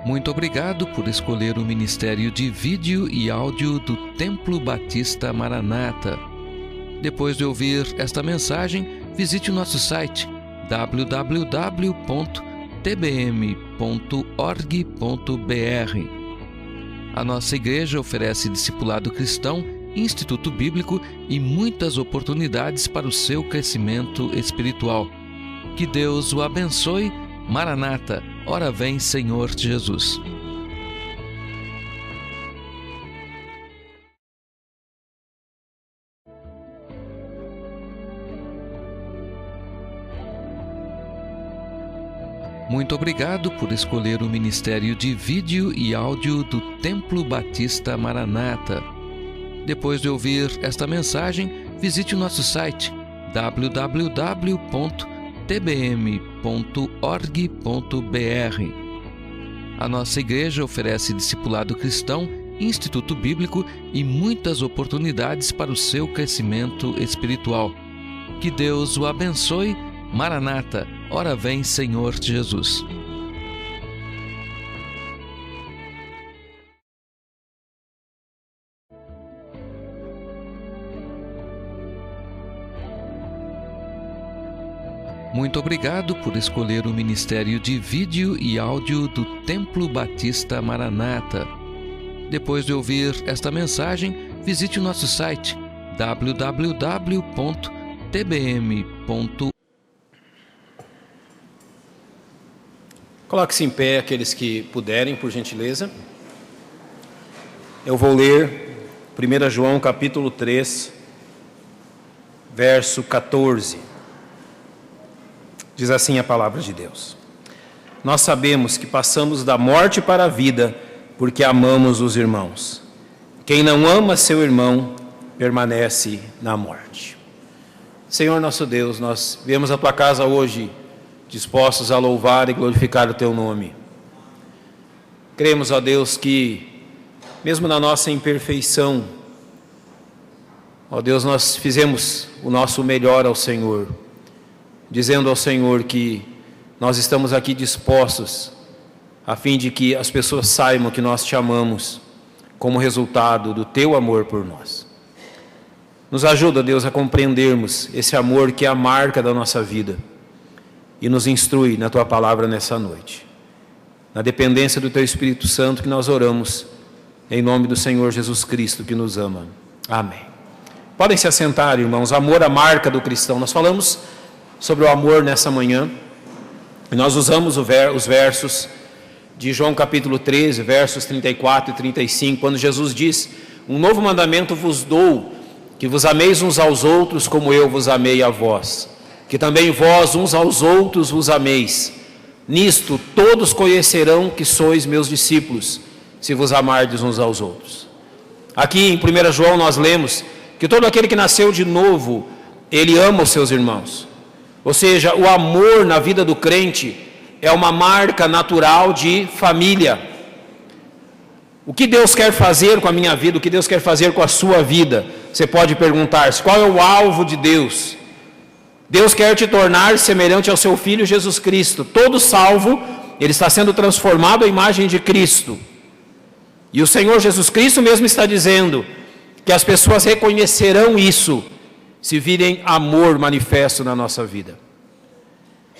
Muito obrigado por escolher o Ministério de Vídeo e Áudio do Templo Batista Maranata. Depois de ouvir esta mensagem, visite o nosso site www.tbm.org.br. A nossa igreja oferece discipulado cristão, instituto bíblico e muitas oportunidades para o seu crescimento espiritual. Que Deus o abençoe. Maranata, ora vem, Senhor Jesus. Muito obrigado por escolher o Ministério de Vídeo e Áudio do Templo Batista Maranata. Depois de ouvir esta mensagem, visite o nosso site www.tbm.org.br. A nossa igreja oferece discipulado cristão, instituto bíblico e muitas oportunidades para o seu crescimento espiritual. Que Deus o abençoe. Maranata, ora vem, Senhor Jesus. Muito obrigado por escolher o Ministério de Vídeo e Áudio do Templo Batista Maranata. Depois de ouvir esta mensagem, visite o nosso site www.tbm.org. Coloque-se em pé aqueles que puderem, por gentileza. Eu vou ler 1 João capítulo 3, verso 14. Diz assim a palavra de Deus: Nós sabemos que passamos da morte para a vida, porque amamos os irmãos. Quem não ama seu irmão, permanece na morte. Senhor nosso Deus, nós viemos à tua casa hoje, dispostos a louvar e glorificar o teu nome. Cremos, ó Deus, que mesmo na nossa imperfeição, ó Deus, nós fizemos o nosso melhor ao Senhor, dizendo ao Senhor que nós estamos aqui dispostos a fim de que as pessoas saibam que nós te amamos como resultado do teu amor por nós. Nos ajuda, Deus, a compreendermos esse amor que é a marca da nossa vida e nos instrui na tua palavra nessa noite. Na dependência do teu Espírito Santo que nós oramos, em nome do Senhor Jesus Cristo que nos ama. Amém. Podem se assentar, irmãos. Amor, a marca do cristão. Nós falamos sobre o amor nessa manhã, e nós usamos os versos de João capítulo 13, versos 34 e 35, quando Jesus diz: um novo mandamento vos dou, que vos ameis uns aos outros como eu vos amei a vós, que também vós uns aos outros vos ameis. Nisto todos conhecerão que sois meus discípulos, se vos amardes uns aos outros. Aqui em 1 João nós lemos que todo aquele que nasceu de novo, ele ama os seus irmãos. Ou seja, o amor na vida do crente é uma marca natural de família. O que Deus quer fazer com a minha vida, o que Deus quer fazer com a sua vida? Você pode perguntar-se: qual é o alvo de Deus? Deus quer te tornar semelhante ao seu Filho Jesus Cristo. Todo salvo, ele está sendo transformado à imagem de Cristo. E o Senhor Jesus Cristo mesmo está dizendo que as pessoas reconhecerão isso se virem amor manifesto na nossa vida.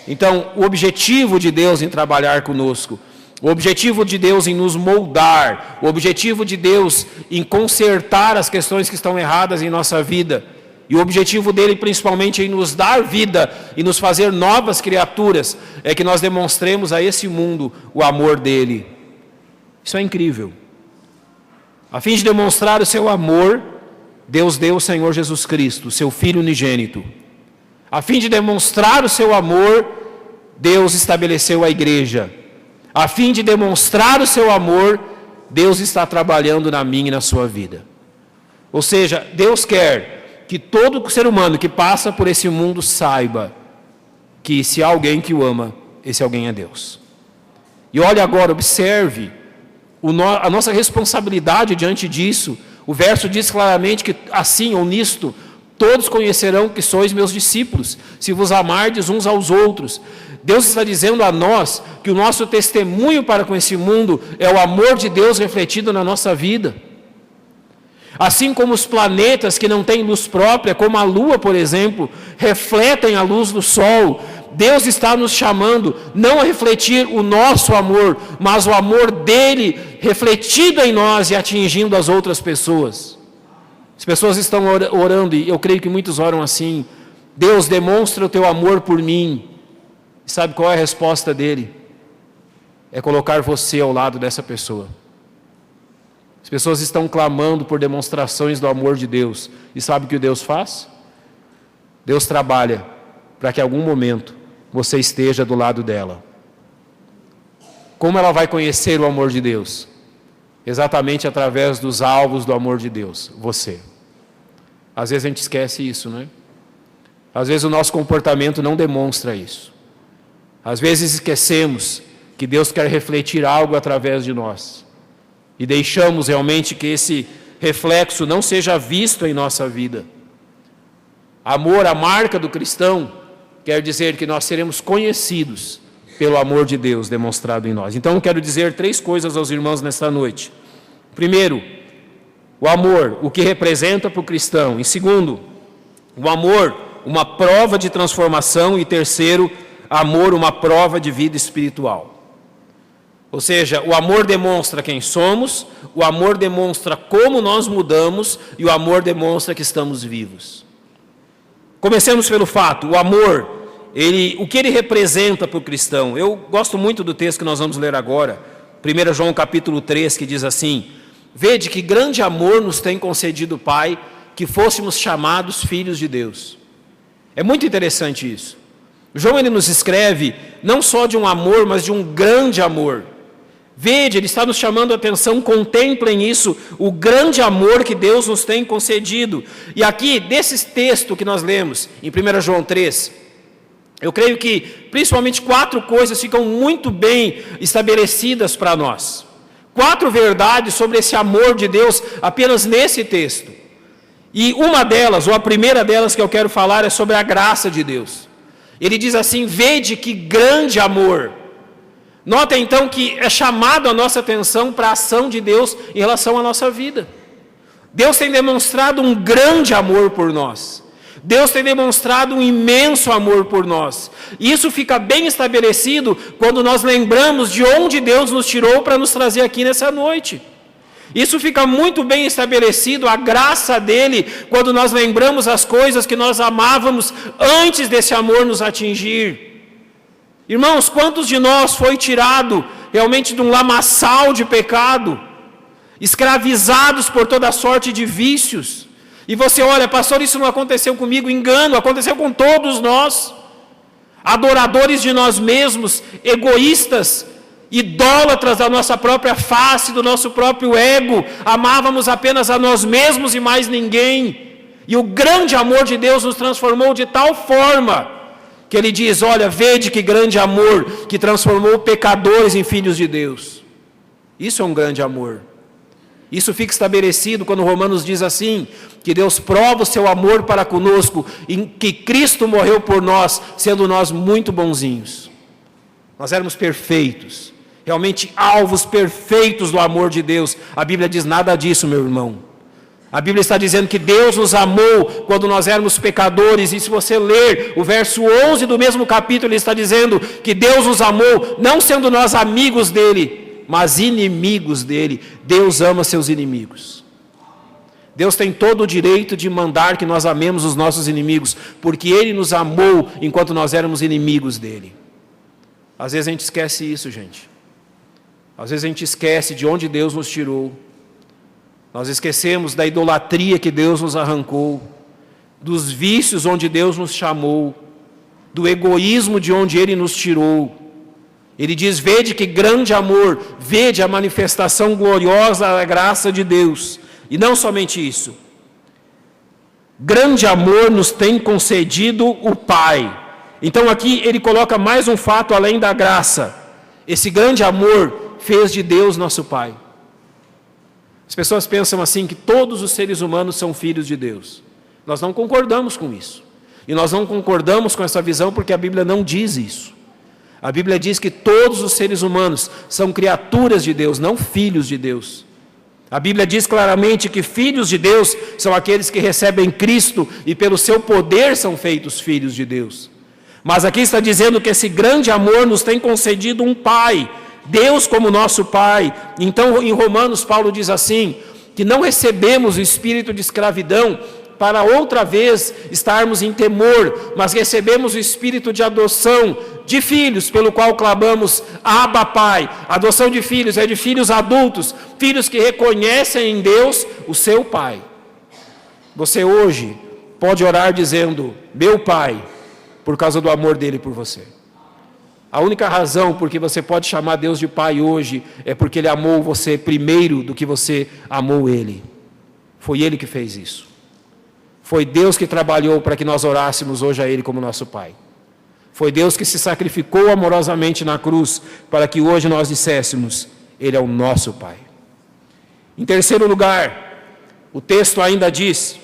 Então, o objetivo de Deus em trabalhar conosco, o objetivo de Deus em nos moldar, o objetivo de Deus em consertar as questões que estão erradas em nossa vida, e o objetivo dele principalmente em nos dar vida e nos fazer novas criaturas, é que nós demonstremos a esse mundo o amor dele. Isso é incrível. A fim de demonstrar o seu amor, Deus deu o Senhor Jesus Cristo, seu Filho unigênito. A fim de demonstrar o seu amor, Deus estabeleceu a igreja. A fim de demonstrar o seu amor, Deus está trabalhando na minha e na sua vida. Ou seja, Deus quer que todo ser humano que passa por esse mundo saiba que se há alguém que o ama, esse alguém é Deus. E olha agora, observe a nossa responsabilidade diante disso. O verso diz claramente que assim ou nisto, todos conhecerão que sois meus discípulos, se vos amardes uns aos outros. Deus está dizendo a nós que o nosso testemunho para com esse mundo é o amor de Deus refletido na nossa vida. Assim como os planetas que não têm luz própria, como a Lua, por exemplo, refletem a luz do Sol, Deus está nos chamando não a refletir o nosso amor, mas o amor dele refletido em nós e atingindo as outras pessoas. As pessoas estão orando, e eu creio que muitos oram assim: Deus, demonstra o teu amor por mim. E sabe qual é a resposta dele? É colocar você ao lado dessa pessoa. As pessoas estão clamando por demonstrações do amor de Deus. E sabe o que Deus faz? Deus trabalha para que em algum momento você esteja do lado dela. Como ela vai conhecer o amor de Deus? Exatamente através dos alvos do amor de Deus, você. Às vezes a gente esquece isso, né? Às vezes o nosso comportamento não demonstra isso. Às vezes esquecemos que Deus quer refletir algo através de nós. E deixamos realmente que esse reflexo não seja visto em nossa vida. Amor, a marca do cristão, quer dizer que nós seremos conhecidos pelo amor de Deus demonstrado em nós. Então eu quero dizer 3 coisas aos irmãos nesta noite. Primeiro, o amor, o que representa para o cristão. Em segundo, o amor, uma prova de transformação. E terceiro, amor, uma prova de vida espiritual. Ou seja, o amor demonstra quem somos, o amor demonstra como nós mudamos e o amor demonstra que estamos vivos. Comecemos pelo fato, o amor, o que ele representa para o cristão. Eu gosto muito do texto que nós vamos ler agora, 1 João capítulo 3, que diz assim: vede que grande amor nos tem concedido o Pai, que fôssemos chamados filhos de Deus. É muito interessante isso. João, ele nos escreve não só de um amor, mas de um grande amor. Vede, ele está nos chamando a atenção, contemplem isso, o grande amor que Deus nos tem concedido. E aqui, desse texto que nós lemos, em 1 João 3, eu creio que principalmente 4 coisas ficam muito bem estabelecidas para nós. 4 verdades sobre esse amor de Deus apenas nesse texto. E uma delas, ou a primeira delas que eu quero falar, é sobre a graça de Deus. Ele diz assim: vede que grande amor. Nota então que é chamado a nossa atenção para a ação de Deus em relação à nossa vida. Deus tem demonstrado um grande amor por nós. Deus tem demonstrado um imenso amor por nós. E isso fica bem estabelecido quando nós lembramos de onde Deus nos tirou para nos trazer aqui nessa noite. Isso fica muito bem estabelecido, a graça dele, quando nós lembramos as coisas que nós amávamos antes desse amor nos atingir. Irmãos, quantos de nós foi tirado realmente de um lamaçal de pecado, escravizados por toda sorte de vícios, e você olha: pastor, isso não aconteceu comigo. Engano, aconteceu com todos nós, adoradores de nós mesmos, egoístas, idólatras da nossa própria face, do nosso próprio ego, amávamos apenas a nós mesmos e mais ninguém, e o grande amor de Deus nos transformou de tal forma, que ele diz: olha, vede que grande amor, que transformou pecadores em filhos de Deus. Isso é um grande amor. Isso fica estabelecido quando Romanos diz assim, que Deus prova o seu amor para conosco, em que Cristo morreu por nós, sendo nós muito bonzinhos. Nós éramos perfeitos, realmente alvos perfeitos do amor de Deus. A Bíblia diz nada disso, meu irmão. A Bíblia está dizendo que Deus nos amou quando nós éramos pecadores, e se você ler o verso 11 do mesmo capítulo, ele está dizendo que Deus nos amou, não sendo nós amigos dele, mas inimigos dele. Deus ama seus inimigos. Deus tem todo o direito de mandar que nós amemos os nossos inimigos, porque ele nos amou enquanto nós éramos inimigos dele. Às vezes a gente esquece isso, gente. Às vezes a gente esquece de onde Deus nos tirou. Nós esquecemos da idolatria que Deus nos arrancou, dos vícios onde Deus nos chamou, do egoísmo de onde Ele nos tirou. Ele diz: vede que grande amor, vede a manifestação gloriosa da graça de Deus. E não somente isso, grande amor nos tem concedido o Pai. Então aqui ele coloca mais um fato além da graça. Esse grande amor fez de Deus nosso Pai. As pessoas pensam assim, que todos os seres humanos são filhos de Deus. Nós não concordamos com isso. E nós não concordamos com essa visão porque a Bíblia não diz isso. A Bíblia diz que todos os seres humanos são criaturas de Deus, não filhos de Deus. A Bíblia diz claramente que filhos de Deus são aqueles que recebem Cristo e pelo seu poder são feitos filhos de Deus. Mas aqui está dizendo que esse grande amor nos tem concedido um Pai, Deus como nosso Pai. Então em Romanos Paulo diz assim, que não recebemos o espírito de escravidão para outra vez estarmos em temor, mas recebemos o espírito de adoção de filhos, pelo qual clamamos, Abba, Pai. A adoção de filhos é de filhos adultos, filhos que reconhecem em Deus o seu Pai. Você hoje pode orar dizendo, meu Pai, por causa do amor dele por você. A única razão por que você pode chamar Deus de Pai hoje é porque Ele amou você primeiro do que você amou Ele. Foi Ele que fez isso. Foi Deus que trabalhou para que nós orássemos hoje a Ele como nosso Pai. Foi Deus que se sacrificou amorosamente na cruz para que hoje nós disséssemos, Ele é o nosso Pai. Em terceiro lugar, o texto ainda diz,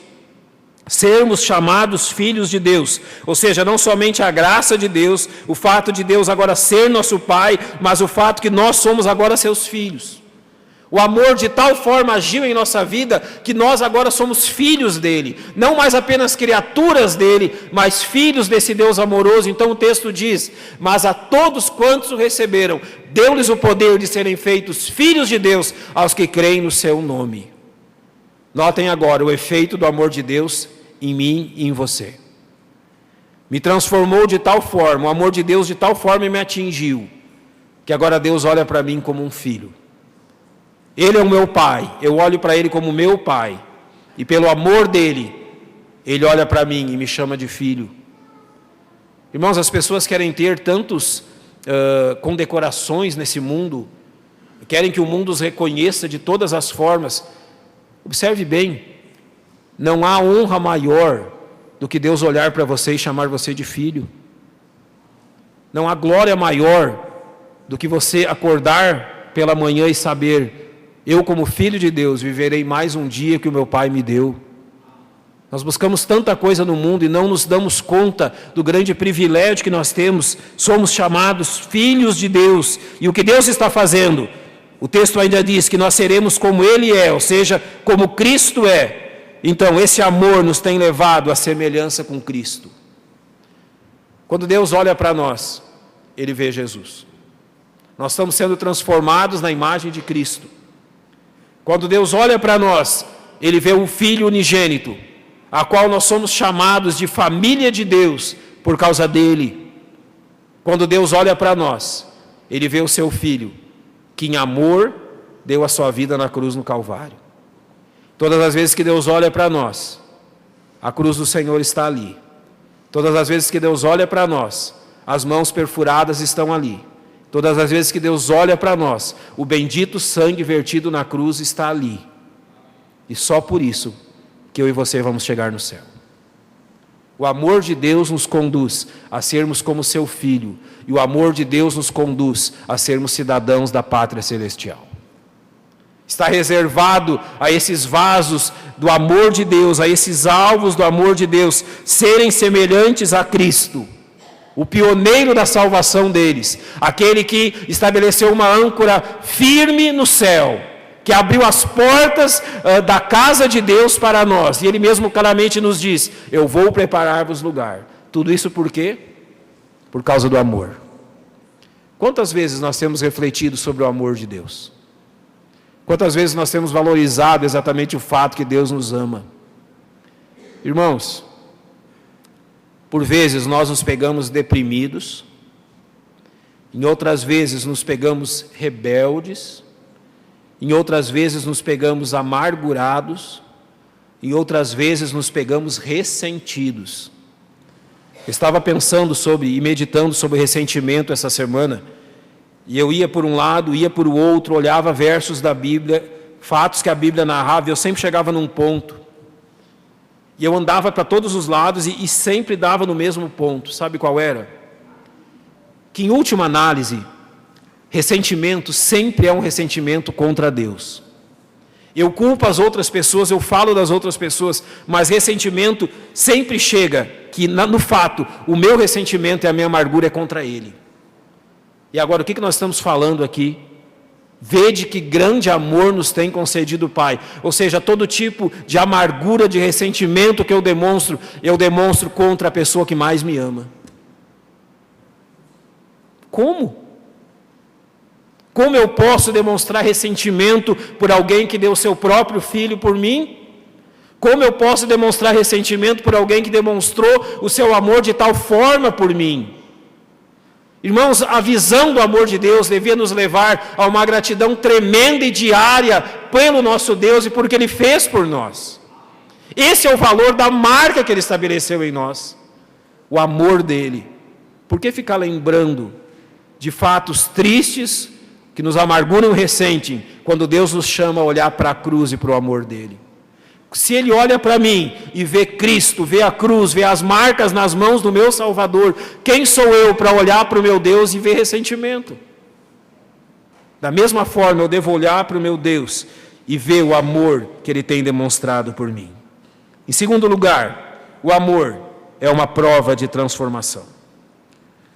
sermos chamados filhos de Deus, ou seja, não somente a graça de Deus, o fato de Deus agora ser nosso Pai, mas o fato que nós somos agora seus filhos. O amor de tal forma agiu em nossa vida que nós agora somos filhos dele, não mais apenas criaturas dele, mas filhos desse Deus amoroso. Então o texto diz, mas a todos quantos o receberam, deu-lhes o poder de serem feitos filhos de Deus, aos que creem no seu nome. Notem agora o efeito do amor de Deus em mim e em você. Me transformou de tal forma, o amor de Deus de tal forma me atingiu, que agora Deus olha para mim como um filho. Ele é o meu Pai, eu olho para Ele como meu Pai, e pelo amor dEle, Ele olha para mim e me chama de filho. Irmãos, as pessoas querem ter tantos condecorações nesse mundo, querem que o mundo os reconheça de todas as formas. Observe bem, não há honra maior do que Deus olhar para você e chamar você de filho. Não há glória maior do que você acordar pela manhã e saber, eu como filho de Deus viverei mais um dia que o meu Pai me deu. Nós buscamos tanta coisa no mundo e não nos damos conta do grande privilégio que nós temos. Somos chamados filhos de Deus. E o que Deus está fazendo? O texto ainda diz que nós seremos como Ele é, ou seja, como Cristo é. Então esse amor nos tem levado à semelhança com Cristo. Quando Deus olha para nós, Ele vê Jesus. Nós estamos sendo transformados na imagem de Cristo. Quando Deus olha para nós, Ele vê o Filho unigênito, a qual nós somos chamados de família de Deus por causa dEle. Quando Deus olha para nós, Ele vê o seu Filho, que em amor deu a sua vida na cruz no Calvário. Todas as vezes que Deus olha para nós, a cruz do Senhor está ali. Todas as vezes que Deus olha para nós, as mãos perfuradas estão ali. Todas as vezes que Deus olha para nós, o bendito sangue vertido na cruz está ali. E só por isso que eu e você vamos chegar no céu. O amor de Deus nos conduz a sermos como seu Filho. E o amor de Deus nos conduz a sermos cidadãos da pátria celestial. Está reservado a esses vasos do amor de Deus, a esses alvos do amor de Deus, serem semelhantes a Cristo. O pioneiro da salvação deles, aquele que estabeleceu uma âncora firme no céu, que abriu as portas da casa de Deus para nós, e Ele mesmo claramente nos diz, eu vou preparar-vos lugar. Tudo isso por quê? Por causa do amor. Quantas vezes nós temos refletido sobre o amor de Deus? Quantas vezes nós temos valorizado exatamente o fato que Deus nos ama? Irmãos, por vezes nós nos pegamos deprimidos, em outras vezes nos pegamos rebeldes, em outras vezes nos pegamos amargurados, em outras vezes nos pegamos ressentidos. Eu estava pensando sobre e meditando sobre ressentimento essa semana, e eu ia por um lado, ia por outro, olhava versos da Bíblia, fatos que a Bíblia narrava, e eu sempre chegava num ponto. E eu andava para todos os lados e sempre dava no mesmo ponto. Sabe qual era? Que em última análise, ressentimento sempre é um ressentimento contra Deus. Eu culpo as outras pessoas, eu falo das outras pessoas, mas ressentimento sempre chega que no fato, o meu ressentimento e a minha amargura é contra Ele. E agora, o que nós estamos falando aqui? Vede que grande amor nos tem concedido o Pai. Ou seja, todo tipo de amargura, de ressentimento que eu demonstro contra a pessoa que mais me ama. Como? Como eu posso demonstrar ressentimento por alguém que deu seu próprio filho por mim? Como eu posso demonstrar ressentimento por alguém que demonstrou o seu amor de tal forma por mim? Irmãos, a visão do amor de Deus devia nos levar a uma gratidão tremenda e diária pelo nosso Deus e por o que Ele fez por nós. Esse é o valor da marca que Ele estabeleceu em nós. O amor dEle. Por que ficar lembrando de fatos tristes que nos amarguram e ressentem, quando Deus nos chama a olhar para a cruz e para o amor dEle? Se Ele olha para mim e vê Cristo, vê a cruz, vê as marcas nas mãos do meu Salvador, quem sou eu para olhar para o meu Deus e ver ressentimento? Da mesma forma, eu devo olhar para o meu Deus e ver o amor que Ele tem demonstrado por mim. Em segundo lugar, o amor é uma prova de transformação.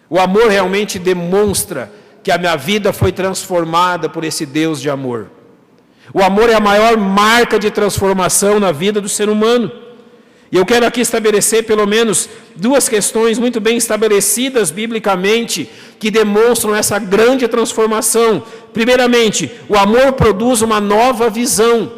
O amor realmente demonstra que a minha vida foi transformada por esse Deus de amor. O amor é a maior marca de transformação na vida do ser humano. E eu quero aqui estabelecer pelo menos duas questões muito bem estabelecidas biblicamente que demonstram essa grande transformação. Primeiramente, o amor produz uma nova visão.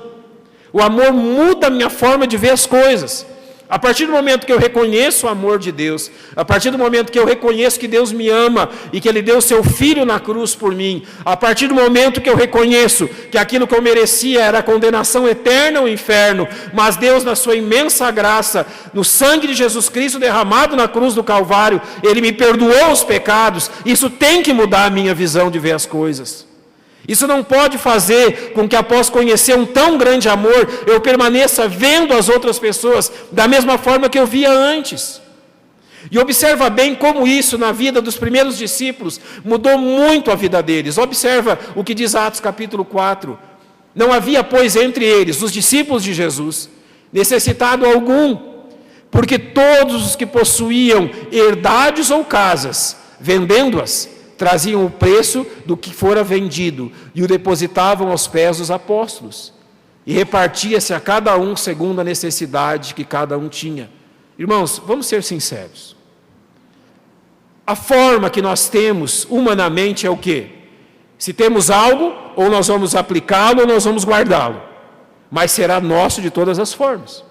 O amor muda a minha forma de ver as coisas. A partir do momento que eu reconheço o amor de Deus, a partir do momento que eu reconheço que Deus me ama e que Ele deu seu Filho na cruz por mim, a partir do momento que eu reconheço que aquilo que eu merecia era a condenação eterna ao inferno, mas Deus, na sua imensa graça, no sangue de Jesus Cristo derramado na cruz do Calvário, Ele me perdoou os pecados. Isso tem que mudar a minha visão de ver as coisas. Isso não pode fazer com que após conhecer um tão grande amor, eu permaneça vendo as outras pessoas da mesma forma que eu via antes. E observa bem como isso na vida dos primeiros discípulos mudou muito a vida deles. Observa o que diz Atos capítulo 4. Não havia, pois, entre eles, os discípulos de Jesus, necessitado algum, porque todos os que possuíam herdades ou casas, vendendo-as, traziam o preço do que fora vendido e o depositavam aos pés dos apóstolos. E repartia-se a cada um segundo a necessidade que cada um tinha. Irmãos, vamos ser sinceros. A forma que nós temos humanamente é o quê? Se temos algo, ou nós vamos aplicá-lo ou nós vamos guardá-lo. Mas será nosso de todas as formas.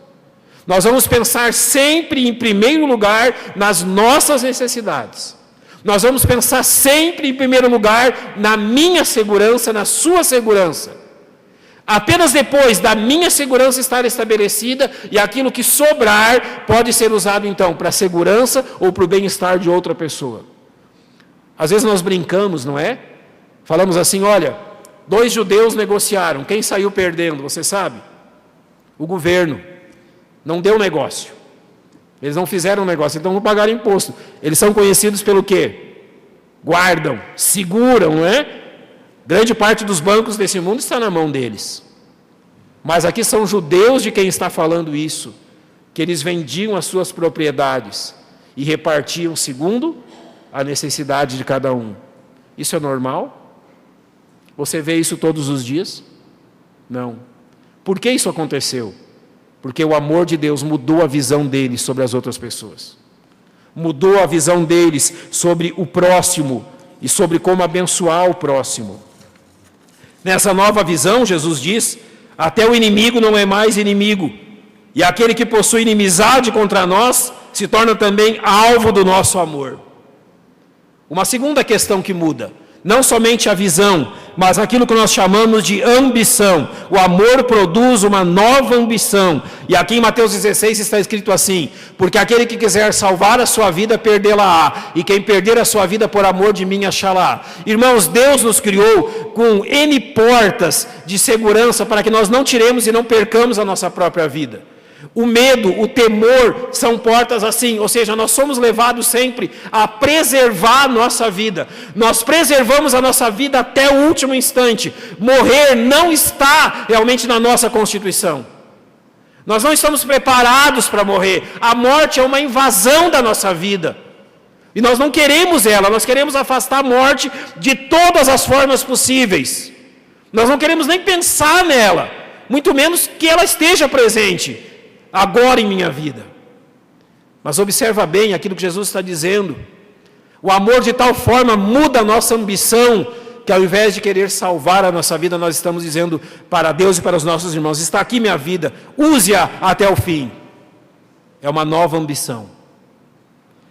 Nós vamos pensar sempre em primeiro lugar nas nossas necessidades. Nós vamos pensar sempre em primeiro lugar na minha segurança, na sua segurança. Apenas depois da minha segurança estar estabelecida e aquilo que sobrar pode ser usado então para a segurança ou para o bem-estar de outra pessoa. Às vezes nós brincamos, não é? Falamos assim, olha, 2 judeus negociaram, quem saiu perdendo, você sabe? O governo. Não deu negócio. Eles não fizeram negócio, então vão pagar imposto. Eles são conhecidos pelo quê? Guardam, seguram, não é? Grande parte dos bancos desse mundo está na mão deles. Mas aqui são judeus de quem está falando isso, que eles vendiam as suas propriedades e repartiam segundo a necessidade de cada um. Isso é normal? Você vê isso todos os dias? Não. Por que isso aconteceu? Porque o amor de Deus mudou a visão deles sobre as outras pessoas. Mudou a visão deles sobre o próximo e sobre como abençoar o próximo. Nessa nova visão, Jesus diz, até o inimigo não é mais inimigo. E aquele que possui inimizade contra nós se torna também alvo do nosso amor. Uma segunda questão que muda. Não somente a visão, mas aquilo que nós chamamos de ambição. O amor produz uma nova ambição. E aqui em Mateus 16 está escrito assim, porque aquele que quiser salvar a sua vida, perdê-la-á. E quem perder a sua vida por amor de mim, achá-la. Irmãos, Deus nos criou com N portas de segurança para que nós não tiremos e não percamos a nossa própria vida. O medo, o temor são portas assim, ou seja, nós somos levados sempre a preservar a nossa vida. Nós preservamos a nossa vida até o último instante. Morrer não está realmente na nossa constituição. Nós não estamos preparados para morrer. A morte é uma invasão da nossa vida. E nós não queremos ela, nós queremos afastar a morte de todas as formas possíveis. Nós não queremos nem pensar nela, muito menos que ela esteja presente agora em minha vida. Mas observa bem aquilo que Jesus está dizendo. O amor de tal forma muda a nossa ambição, que ao invés de querer salvar a nossa vida, nós estamos dizendo para Deus e para os nossos irmãos: está aqui minha vida, use-a até o fim. É uma nova ambição.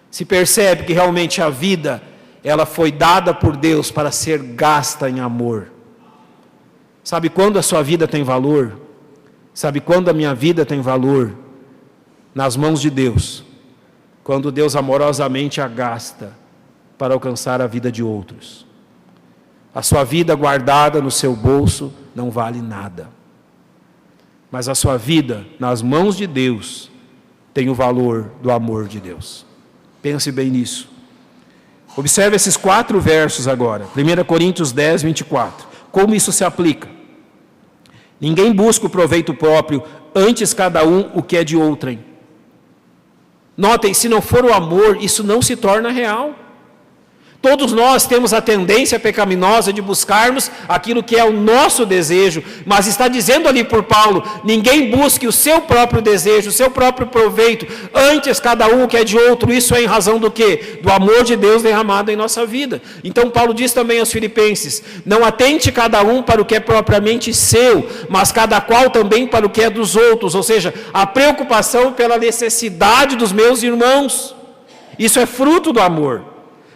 Se percebe que realmente a vida, ela foi dada por Deus para ser gasta em amor. Sabe quando a sua vida tem valor? Sabe quando a minha vida tem valor? Nas mãos de Deus. Quando Deus amorosamente a gasta para alcançar a vida de outros. A sua vida guardada no seu bolso não vale nada. Mas a sua vida nas mãos de Deus tem o valor do amor de Deus. Pense bem nisso. Observe esses 4 versos agora. 1 Coríntios 10, 24. Como isso se aplica? Ninguém busca o proveito próprio, antes cada um o que é de outrem. Notem, se não for o amor, isso não se torna real. Todos nós temos a tendência pecaminosa de buscarmos aquilo que é o nosso desejo, mas está dizendo ali por Paulo: ninguém busque o seu próprio desejo, o seu próprio proveito, antes cada um o que é de outro. Isso é em razão do quê? Do amor de Deus derramado em nossa vida. Então Paulo diz também aos Filipenses: não atente cada um para o que é propriamente seu, mas cada qual também para o que é dos outros. Ou seja, a preocupação pela necessidade dos meus irmãos. Isso é fruto do amor.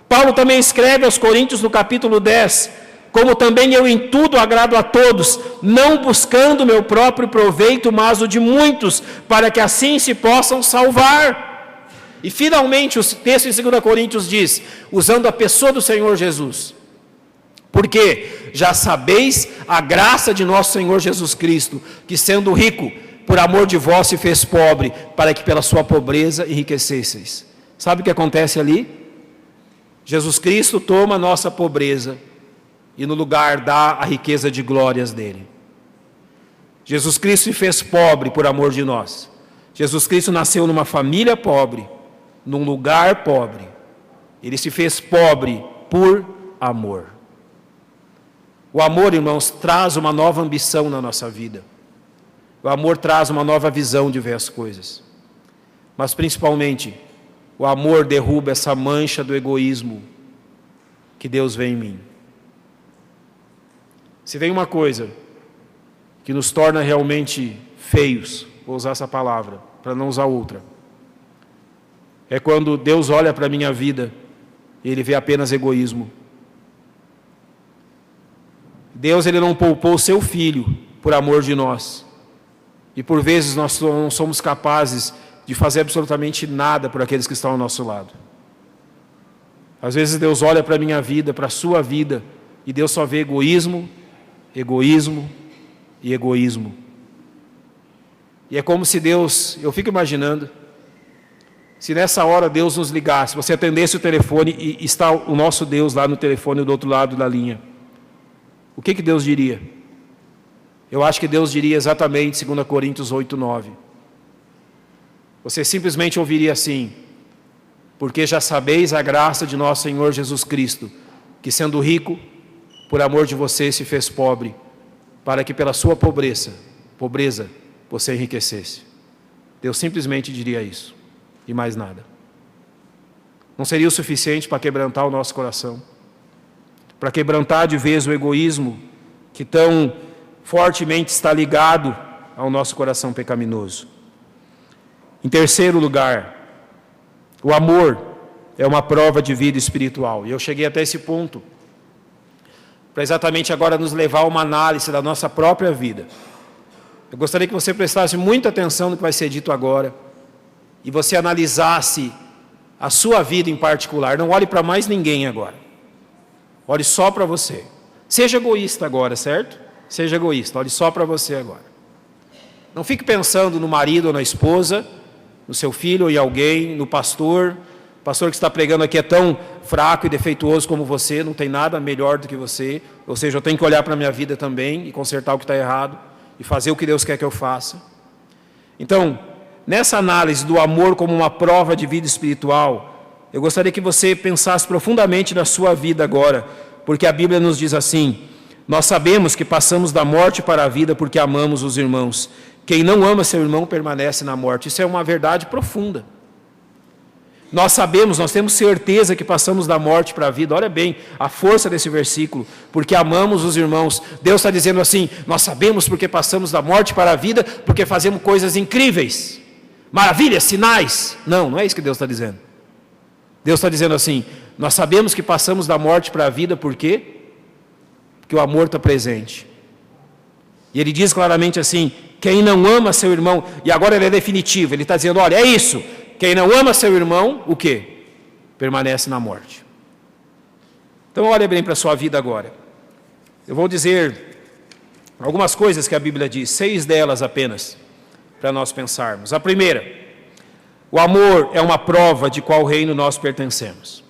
Paulo também escreve aos Coríntios no capítulo 10, como também eu em tudo agrado a todos, não buscando meu próprio proveito, mas o de muitos, para que assim se possam salvar. E finalmente o texto em 2 Coríntios diz, usando a pessoa do Senhor Jesus: porque já sabeis a graça de nosso Senhor Jesus Cristo, que sendo rico, por amor de vós se fez pobre, para que pela sua pobreza enriquecesseis. Sabe o que acontece ali? Jesus Cristo toma a nossa pobreza e no lugar dá a riqueza de glórias dele. Jesus Cristo se fez pobre por amor de nós. Jesus Cristo nasceu numa família pobre, num lugar pobre. Ele se fez pobre por amor. O amor, irmãos, traz uma nova ambição na nossa vida. O amor traz uma nova visão de ver as coisas. Mas principalmente, o amor derruba essa mancha do egoísmo que Deus vê em mim. Se tem uma coisa que nos torna realmente feios, vou usar essa palavra, para não usar outra, é quando Deus olha para a minha vida e Ele vê apenas egoísmo. Deus, Ele não poupou o seu Filho por amor de nós. E por vezes nós não somos capazes de fazer absolutamente nada por aqueles que estão ao nosso lado. Às vezes Deus olha para a minha vida, para a sua vida, e Deus só vê egoísmo, egoísmo e egoísmo. E é como se Deus, eu fico imaginando, se nessa hora Deus nos ligasse, você atendesse o telefone e está o nosso Deus lá no telefone do outro lado da linha. O que Deus diria? Eu acho que Deus diria exatamente 2 Coríntios 8, 9. Você simplesmente ouviria assim: porque já sabeis a graça de nosso Senhor Jesus Cristo, que sendo rico, por amor de você se fez pobre, para que pela sua pobreza, você enriquecesse. Deus simplesmente diria isso, e mais nada. Não seria o suficiente para quebrantar o nosso coração? Para quebrantar de vez o egoísmo que tão fortemente está ligado ao nosso coração pecaminoso. Em terceiro lugar, o amor é uma prova de vida espiritual. E eu cheguei até esse ponto para exatamente agora nos levar a uma análise da nossa própria vida. Eu gostaria que você prestasse muita atenção no que vai ser dito agora e você analisasse a sua vida em particular. Não olhe para mais ninguém agora. Olhe só para você. Seja egoísta agora, certo? Seja egoísta, olhe só para você agora. Não fique pensando no marido ou na esposa, no seu filho ou em alguém, no pastor. O pastor que está pregando aqui é tão fraco e defeituoso como você, não tem nada melhor do que você. Ou seja, eu tenho que olhar para a minha vida também e consertar o que está errado e fazer o que Deus quer que eu faça. Então, nessa análise do amor como uma prova de vida espiritual, eu gostaria que você pensasse profundamente na sua vida agora, porque a Bíblia nos diz assim: nós sabemos que passamos da morte para a vida porque amamos os irmãos. Quem não ama seu irmão permanece na morte. Isso é uma verdade profunda. Nós sabemos, nós temos certeza que passamos da morte para a vida. Olha bem a força desse versículo, porque amamos os irmãos. Deus está dizendo assim: nós sabemos porque passamos da morte para a vida, porque fazemos coisas incríveis, maravilhas, sinais. Não é isso que Deus está dizendo. Deus está dizendo assim: nós sabemos que passamos da morte para a vida, por quê? Porque o amor está presente. E ele diz claramente assim: quem não ama seu irmão, e agora ele é definitivo, ele está dizendo: olha, é isso, quem não ama seu irmão, o quê? Permanece na morte. Então olha bem para a sua vida agora. Eu vou dizer algumas coisas que a Bíblia diz, 6 delas apenas, para nós pensarmos. A primeira: o amor é uma prova de qual reino nós pertencemos.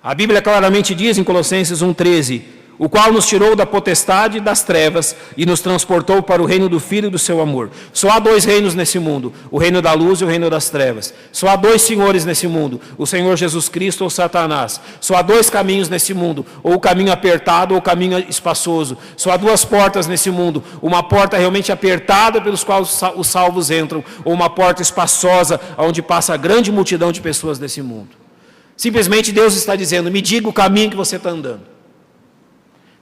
A Bíblia claramente diz em Colossenses 1,13: o qual nos tirou da potestade das trevas e nos transportou para o reino do Filho do seu amor. Só há 2 reinos nesse mundo, o reino da luz e o reino das trevas. Só há 2 senhores nesse mundo, o Senhor Jesus Cristo ou Satanás. Só há 2 caminhos nesse mundo, ou o caminho apertado ou o caminho espaçoso. Só há 2 portas nesse mundo, uma porta realmente apertada pelos quais os salvos entram, ou uma porta espaçosa onde passa a grande multidão de pessoas desse mundo. Simplesmente Deus está dizendo: me diga o caminho que você está andando.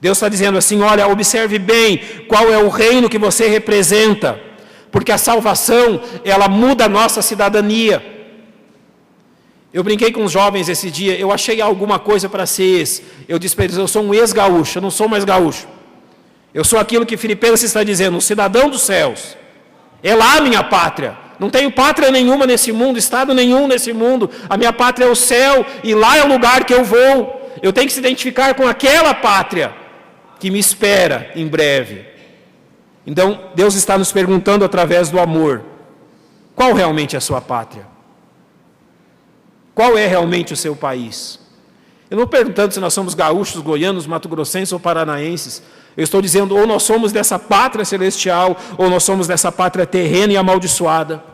Deus está dizendo assim: olha, observe bem qual é o reino que você representa, porque a salvação, ela muda a nossa cidadania. Eu brinquei com os jovens esse dia, eu achei alguma coisa para ser eu disse para eles: eu sou um ex-gaúcho, eu não sou mais gaúcho. Eu sou aquilo que Filipenses está dizendo, um cidadão dos céus. É lá a minha pátria. Não tenho pátria nenhuma nesse mundo, estado nenhum nesse mundo. A minha pátria é o céu, e lá é o lugar que eu vou. Eu tenho que se identificar com aquela pátria que me espera em breve. Então, Deus está nos perguntando através do amor: qual realmente é a sua pátria? Qual é realmente o seu país? Eu não estou perguntando se nós somos gaúchos, goianos, mato-grossenses ou paranaenses. Eu estou dizendo, ou nós somos dessa pátria celestial, ou nós somos dessa pátria terrena e amaldiçoada.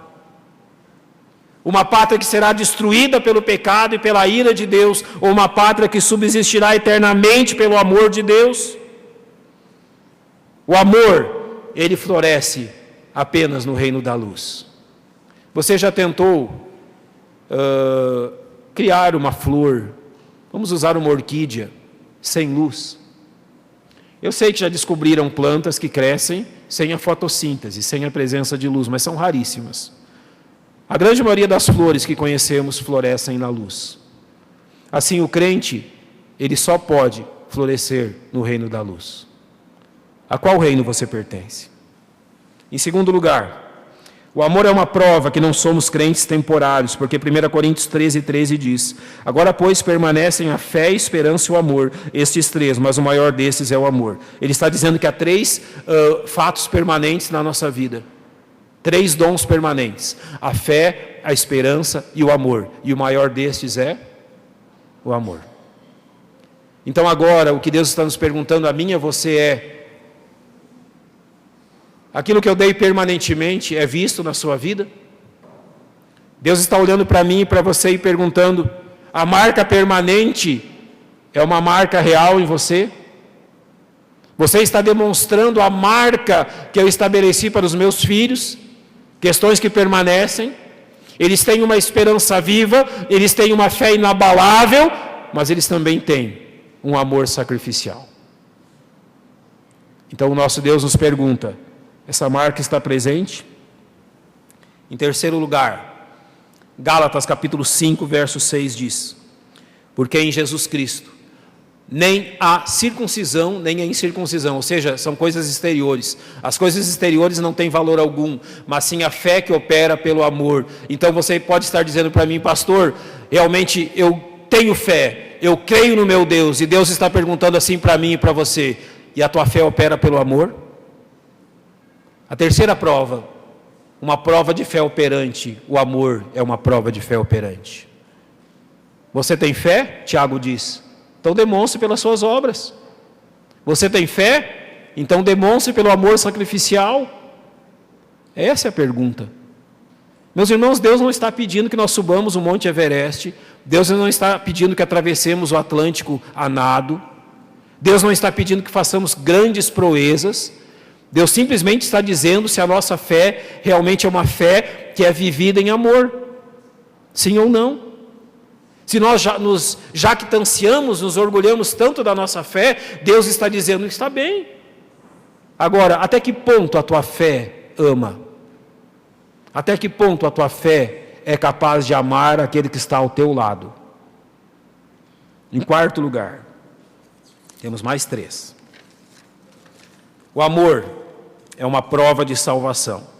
Uma pátria que será destruída pelo pecado e pela ira de Deus, ou uma pátria que subsistirá eternamente pelo amor de Deus. O amor, ele floresce apenas no reino da luz. Você já tentou criar uma flor, vamos usar uma orquídea, sem luz? Eu sei que já descobriram plantas que crescem sem a fotossíntese, sem a presença de luz, mas são raríssimas. A grande maioria das flores que conhecemos florescem na luz. Assim, o crente, ele só pode florescer no reino da luz. A qual reino você pertence? Em segundo lugar, o amor é uma prova que não somos crentes temporários, porque 1 Coríntios 13 diz: agora, pois, permanecem a fé, a esperança e o amor, estes 3, mas o maior desses é o amor. Ele está dizendo que há 3 fatos permanentes na nossa vida, 3 dons permanentes: a fé, a esperança e o amor, e o maior destes é o amor. Então agora, o que Deus está nos perguntando a mim e a você é: aquilo que eu dei permanentemente é visto na sua vida? Deus está olhando para mim e para você e perguntando: a marca permanente é uma marca real em você? Você está demonstrando a marca que eu estabeleci para os meus filhos? Questões que permanecem. Eles têm uma esperança viva, eles têm uma fé inabalável, mas eles também têm um amor sacrificial. Então o nosso Deus nos pergunta: essa marca está presente? Em terceiro lugar, Gálatas capítulo 5, verso 6 diz: porque em Jesus Cristo nem há circuncisão, nem a incircuncisão, ou seja, são coisas exteriores. As coisas exteriores não têm valor algum, mas sim a fé que opera pelo amor. Então você pode estar dizendo para mim: pastor, realmente eu tenho fé, eu creio no meu Deus, e Deus está perguntando assim para mim e para você: e a tua fé opera pelo amor? A terceira prova, uma prova de fé operante: o amor é uma prova de fé operante. Você tem fé? Tiago diz: então demonstre pelas suas obras. Você tem fé? Então demonstre pelo amor sacrificial. Essa é a pergunta. Meus irmãos, Deus não está pedindo que nós subamos o Monte Everest, Deus não está pedindo que atravessemos o Atlântico a nado, Deus não está pedindo que façamos grandes proezas, Deus simplesmente está dizendo se a nossa fé realmente é uma fé que é vivida em amor, sim ou não. Se nós já nos jactanciamos, nos orgulhamos tanto da nossa fé, Deus está dizendo, está bem. Agora, até que ponto a tua fé ama? Até que ponto a tua fé é capaz de amar aquele que está ao teu lado? Em quarto lugar, temos mais 3. O amor é uma prova de salvação.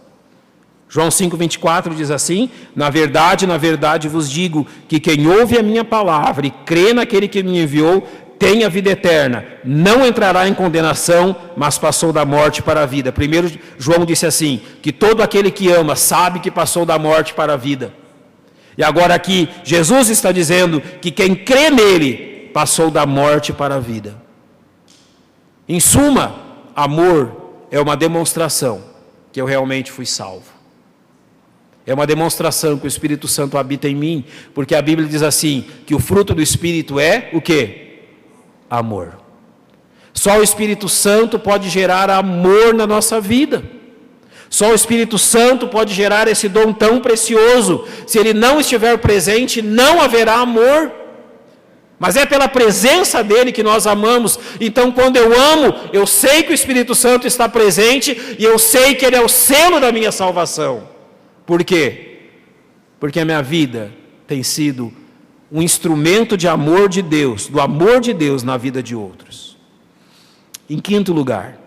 João 5,24 diz assim: na verdade vos digo que quem ouve a minha palavra e crê naquele que me enviou, tem a vida eterna, não entrará em condenação, mas passou da morte para a vida. Primeiro João disse assim, que todo aquele que ama sabe que passou da morte para a vida. E agora aqui, Jesus está dizendo que quem crê nele, passou da morte para a vida. Em suma, amor é uma demonstração que eu realmente fui salvo. É uma demonstração que o Espírito Santo habita em mim, porque a Bíblia diz assim, que o fruto do Espírito é o quê? Amor. Só o Espírito Santo pode gerar amor na nossa vida. Só o Espírito Santo pode gerar esse dom tão precioso. Se ele não estiver presente, não haverá amor. Mas é pela presença dele que nós amamos. Então, quando eu amo, eu sei que o Espírito Santo está presente e eu sei que ele é o selo da minha salvação. Por quê? Porque a minha vida tem sido um instrumento de amor de Deus, do amor de Deus na vida de outros. Em quinto lugar,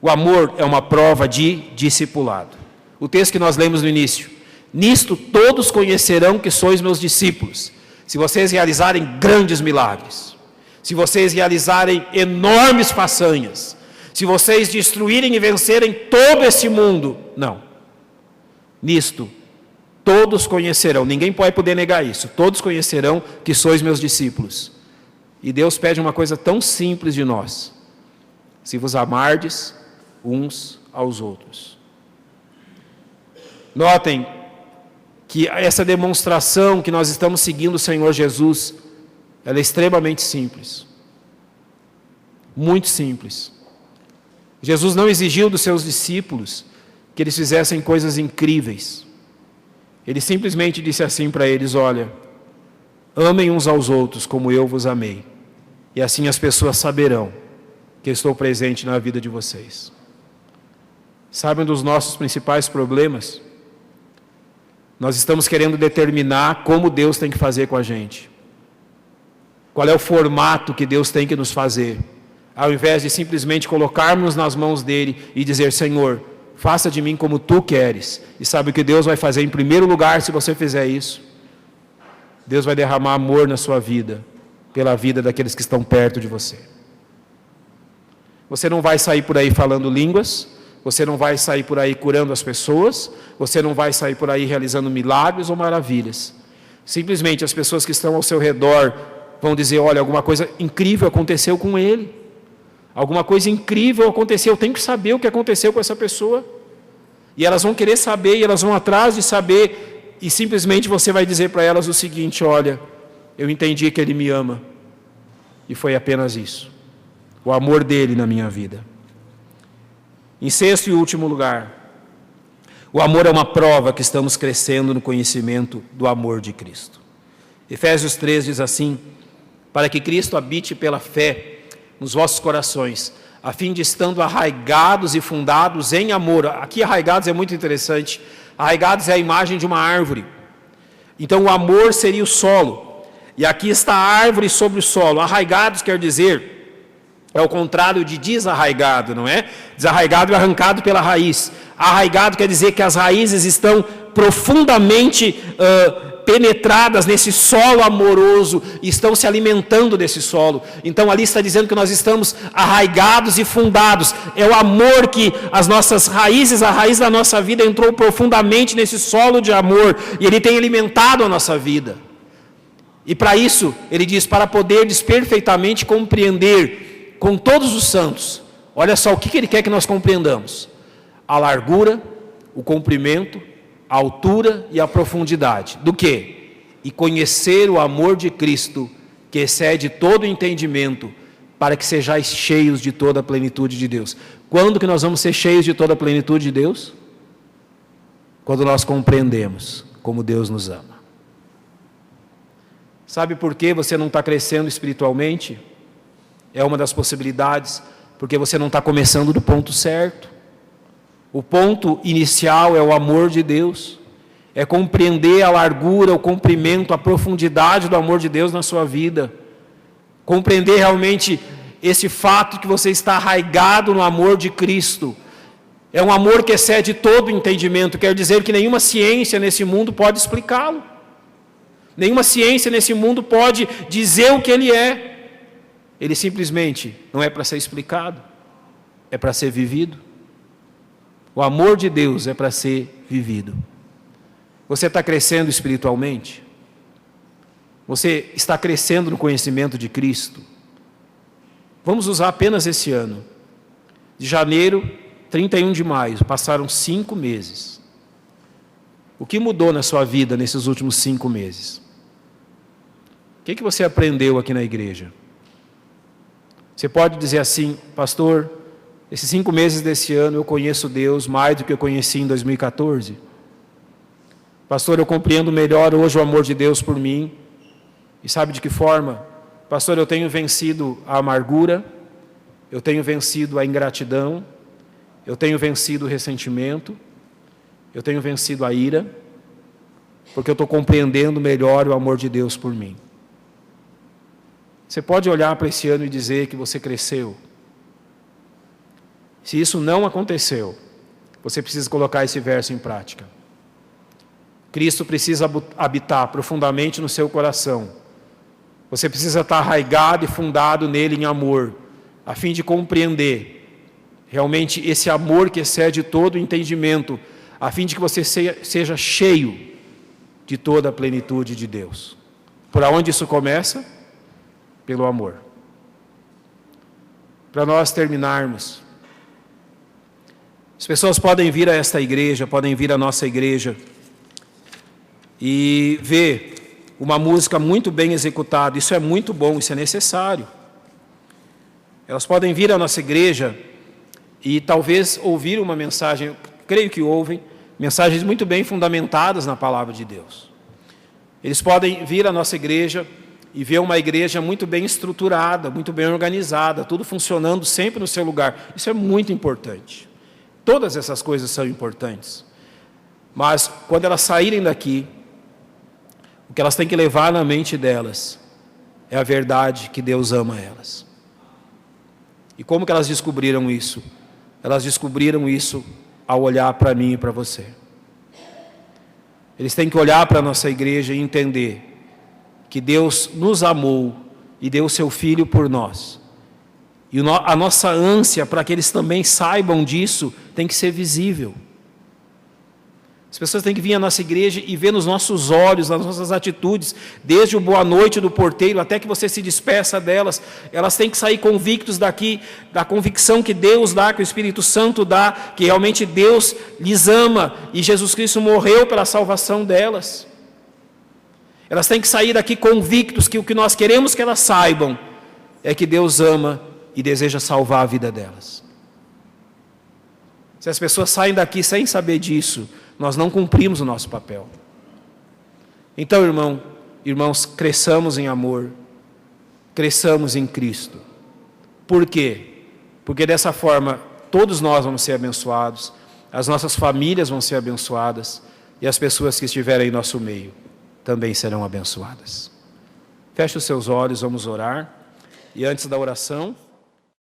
o amor é uma prova de discipulado. O texto que nós lemos no início: nisto todos conhecerão que sois meus discípulos, se vocês realizarem grandes milagres, se vocês realizarem enormes façanhas, se vocês destruírem e vencerem todo esse mundo. Não. Nisto, todos conhecerão, ninguém pode poder negar isso, todos conhecerão que sois meus discípulos. E Deus pede uma coisa tão simples de nós: se vos amardes uns aos outros. Notem que essa demonstração que nós estamos seguindo o Senhor Jesus, ela é extremamente simples. Muito simples. Jesus não exigiu dos seus discípulos que eles fizessem coisas incríveis. Ele simplesmente disse assim para eles: olha, amem uns aos outros como eu vos amei, e assim as pessoas saberão que eu estou presente na vida de vocês. Sabem dos nossos principais problemas? Nós estamos querendo determinar como Deus tem que fazer com a gente. Qual é o formato que Deus tem que nos fazer, ao invés de simplesmente colocarmos nas mãos dele e dizer: Senhor, faça de mim como tu queres. E sabe o que Deus vai fazer em primeiro lugar se você fizer isso? Deus vai derramar amor na sua vida, pela vida daqueles que estão perto de você. Você não vai sair por aí falando línguas, você não vai sair por aí curando as pessoas, você não vai sair por aí realizando milagres ou maravilhas. Simplesmente as pessoas que estão ao seu redor vão dizer: olha, alguma coisa incrível aconteceu com ele. Alguma coisa incrível aconteceu, eu tenho que saber o que aconteceu com essa pessoa. E elas vão querer saber, e elas vão atrás de saber, e simplesmente você vai dizer para elas o seguinte: olha, eu entendi que ele me ama, e foi apenas isso, o amor dele na minha vida. Em sexto e último lugar, o amor é uma prova que estamos crescendo no conhecimento do amor de Cristo. Efésios 3 diz assim: para que Cristo habite pela fé nos vossos corações, a fim de estando arraigados e fundados em amor. Aqui arraigados é muito interessante. Arraigados é a imagem de uma árvore. Então o amor seria o solo. E aqui está a árvore sobre o solo. Arraigados quer dizer, é o contrário de desarraigado, não é? Desarraigado é arrancado pela raiz. Arraigado quer dizer que as raízes estão profundamente penetradas nesse solo amoroso e estão se alimentando desse solo. Então ali está dizendo que nós estamos arraigados e fundados. É o amor que as nossas raízes, a raiz da nossa vida entrou profundamente nesse solo de amor e ele tem alimentado a nossa vida. E para isso, ele diz, para poderdes perfeitamente compreender com todos os santos. Olha só o que ele quer que nós compreendamos: a largura, o comprimento a altura e a profundidade. Do quê? E conhecer o amor de Cristo, que excede todo o entendimento, para que sejais cheios de toda a plenitude de Deus. Quando que nós vamos ser cheios de toda a plenitude de Deus? Quando nós compreendemos como Deus nos ama. Sabe por que você não está crescendo espiritualmente? É uma das possibilidades, porque você não está começando do ponto certo. O ponto inicial é o amor de Deus, é compreender a largura, o comprimento, a profundidade do amor de Deus na sua vida, compreender realmente esse fato que você está arraigado no amor de Cristo. É um amor que excede todo o entendimento, quer dizer que nenhuma ciência nesse mundo pode explicá-lo. Nenhuma ciência nesse mundo pode dizer o que ele é. Ele simplesmente não é para ser explicado, é para ser vivido. O amor de Deus é para ser vivido. Você está crescendo espiritualmente? Você está crescendo no conhecimento de Cristo? Vamos usar apenas esse ano. De janeiro, 31 de maio, passaram 5 meses. O que mudou na sua vida nesses últimos 5 meses? O que você aprendeu aqui na igreja? Você pode dizer assim: pastor, esses 5 meses desse ano eu conheço Deus mais do que eu conheci em 2014. Pastor, eu compreendo melhor hoje o amor de Deus por mim. E sabe de que forma? Pastor, eu tenho vencido a amargura, eu tenho vencido a ingratidão, eu tenho vencido o ressentimento, eu tenho vencido a ira, porque eu estou compreendendo melhor o amor de Deus por mim. Você pode olhar para esse ano e dizer que você cresceu. Se isso não aconteceu, você precisa colocar esse verso em prática. Cristo precisa habitar profundamente no seu coração. Você precisa estar arraigado e fundado nele em amor, a fim de compreender realmente esse amor que excede todo o entendimento, a fim de que você seja cheio de toda a plenitude de Deus. Por onde isso começa? Pelo amor. Para nós terminarmos, as pessoas podem vir a esta igreja, podem vir à nossa igreja e ver uma música muito bem executada. Isso é muito bom, isso é necessário. Elas podem vir à nossa igreja e talvez ouvir uma mensagem, creio que ouvem, mensagens muito bem fundamentadas na palavra de Deus. Eles podem vir à nossa igreja e ver uma igreja muito bem estruturada, muito bem organizada, tudo funcionando sempre no seu lugar. Isso é muito importante. Todas essas coisas são importantes. Mas quando elas saírem daqui, o que elas têm que levar na mente delas é a verdade que Deus ama elas. E como que elas descobriram isso? Elas descobriram isso ao olhar para mim e para você. Eles têm que olhar para a nossa igreja e entender que Deus nos amou e deu o seu Filho por nós. E a nossa ânsia para que eles também saibam disso tem que ser visível. As pessoas têm que vir à nossa igreja e ver nos nossos olhos, nas nossas atitudes, desde o boa noite do porteiro até que você se despeça delas. Elas têm que sair convictos daqui, da convicção que Deus dá, que o Espírito Santo dá, que realmente Deus lhes ama e Jesus Cristo morreu pela salvação delas. Elas têm que sair daqui convictos que o que nós queremos que elas saibam é que Deus ama e deseja salvar a vida delas. Se as pessoas saem daqui sem saber disso, nós não cumprimos o nosso papel. Então, irmãos, cresçamos em amor, cresçamos em Cristo. Por quê? Porque dessa forma todos nós vamos ser abençoados, as nossas famílias vão ser abençoadas e as pessoas que estiverem em nosso meio também serão abençoadas. Feche os seus olhos, vamos orar. E antes da oração...